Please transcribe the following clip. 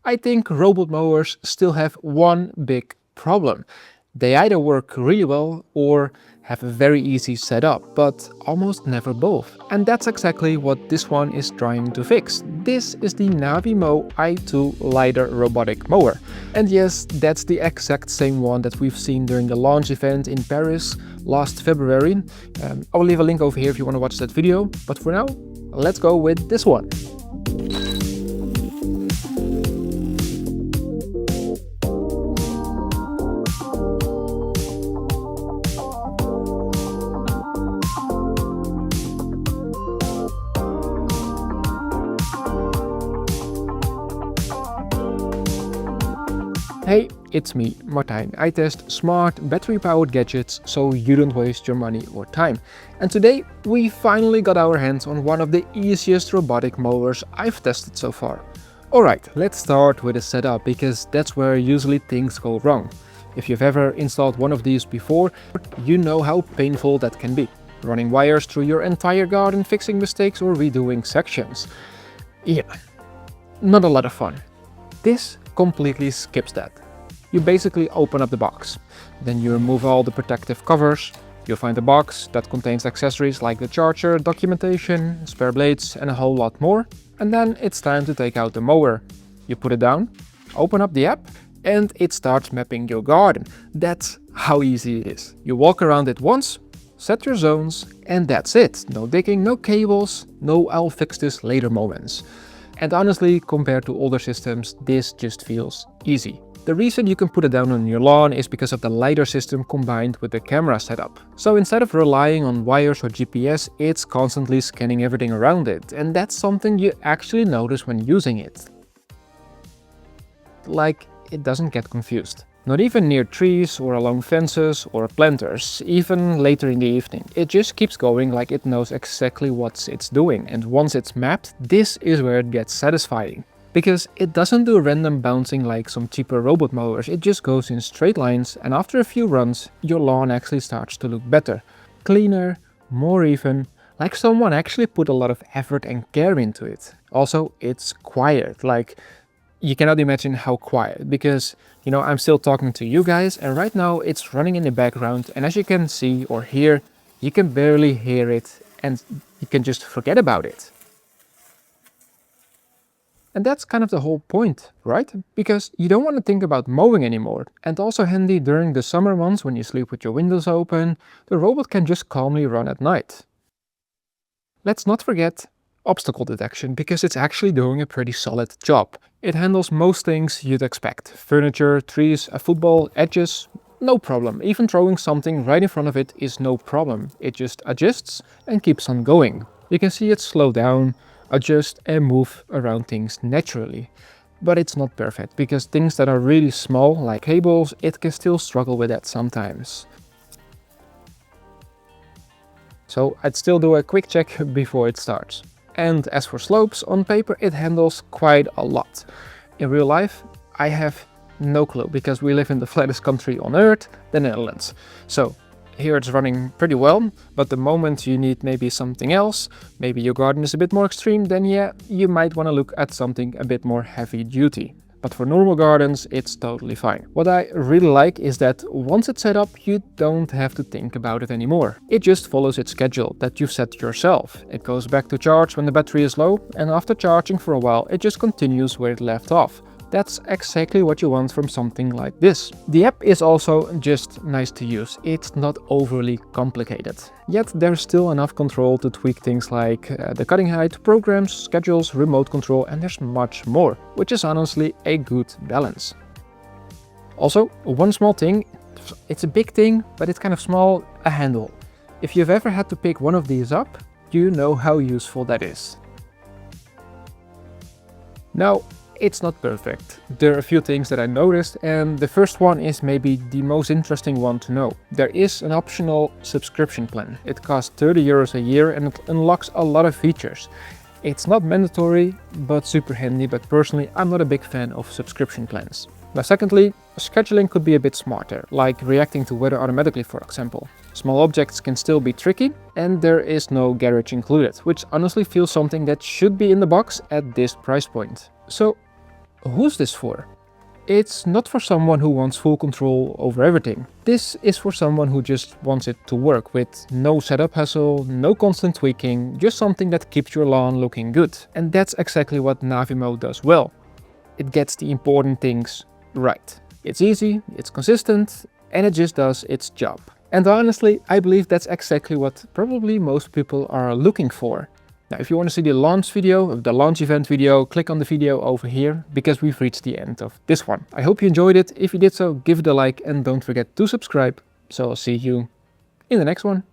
I think robot mowers still have one big problem. They either work really well or have a very easy setup, but almost never both. And that's exactly what this one is trying to fix. This is the Navimow i2 LiDAR robotic mower. And yes, that's the exact same one that we've seen during the launch event in Paris last February. I'll leave a link over here if you want to watch that video. But for now, let's go with this one. Hey, it's me, Martijn. I test smart battery-powered gadgets so you don't waste your money or time. And today we finally got our hands on one of the easiest robotic mowers I've tested so far. Alright, let's start with the setup because that's where usually things go wrong. If you've ever installed one of these before, you know how painful that can be. Running wires through your entire garden, fixing mistakes or redoing sections. Yeah, not a lot of fun. This completely skips that. You basically open up the box. Then you remove all the protective covers. You'll find a box that contains accessories like the charger, documentation, spare blades and a whole lot more. And then it's time to take out the mower. You put it down, open up the app and it starts mapping your garden. That's how easy it is. You walk around it once, set your zones and that's it. No digging, no cables, no I'll fix this later moments. And honestly, compared to older systems, this just feels easy. The reason you can put it down on your lawn is because of the LiDAR system combined with the camera setup. So instead of relying on wires or GPS, it's constantly scanning everything around it. And that's something you actually notice when using it. Like, it doesn't get confused. Not even near trees or along fences or planters, even later in the evening. It just keeps going like it knows exactly what it's doing. And once it's mapped, this is where it gets satisfying. Because it doesn't do random bouncing like some cheaper robot mowers, it just goes in straight lines and after a few runs, your lawn actually starts to look better. Cleaner, more even, like someone actually put a lot of effort and care into it. Also, it's quiet, like you cannot imagine how quiet, because you know, I'm still talking to you guys and right now it's running in the background and as you can see or hear, you can barely hear it and you can just forget about it. And that's kind of the whole point, right? Because you don't want to think about mowing anymore. And also handy during the summer months when you sleep with your windows open, the robot can just calmly run at night. Let's not forget obstacle detection, because it's actually doing a pretty solid job. It handles most things you'd expect. Furniture, trees, a football, edges, no problem. Even throwing something right in front of it is no problem. It just adjusts and keeps on going. You can see it slow down, adjust and move around things naturally. But it's not perfect, because things that are really small, like cables, it can still struggle with that sometimes. So I'd still do a quick check before it starts. And as for slopes, on paper it handles quite a lot. In real life, I have no clue, because we live in the flattest country on earth, the Netherlands. So here it's running pretty well, but the moment you need maybe something else, maybe your garden is a bit more extreme, then yeah, you might want to look at something a bit more heavy duty. But for normal gardens, it's totally fine. What I really like is that once it's set up, you don't have to think about it anymore. It just follows its schedule that you've set yourself. It goes back to charge when the battery is low, and after charging for a while, it just continues where it left off. That's exactly what you want from something like this. The app is also just nice to use. It's not overly complicated. Yet there's still enough control to tweak things like the cutting height, programs, schedules, remote control, and there's much more, which is honestly a good balance. Also, one small thing, it's a big thing, but it's kind of small, a handle. If you've ever had to pick one of these up, you know how useful that is. Now, it's not perfect. There are a few things that I noticed, and the first one is maybe the most interesting one to know. There is an optional subscription plan. It costs 30 euros a year and it unlocks a lot of features. It's not mandatory, but super handy, but personally I'm not a big fan of subscription plans. Now secondly, scheduling could be a bit smarter, like reacting to weather automatically, for example. Small objects can still be tricky, and there is no garage included, which honestly feels something that should be in the box at this price point. So Who's this for? It's not for someone who wants full control over everything. This is for someone who just wants it to work with no setup hassle, no constant tweaking, just something that keeps your lawn looking good. And that's exactly what Navimow does well. It gets the important things right. It's easy, it's consistent, and it just does its job. And honestly, I believe that's exactly what probably most people are looking for. Now, if you want to see the launch video, the launch event video, click on the video over here, because we've reached the end of this one. I hope you enjoyed it. If you did so, give it a like and don't forget to subscribe. So I'll see you in the next one.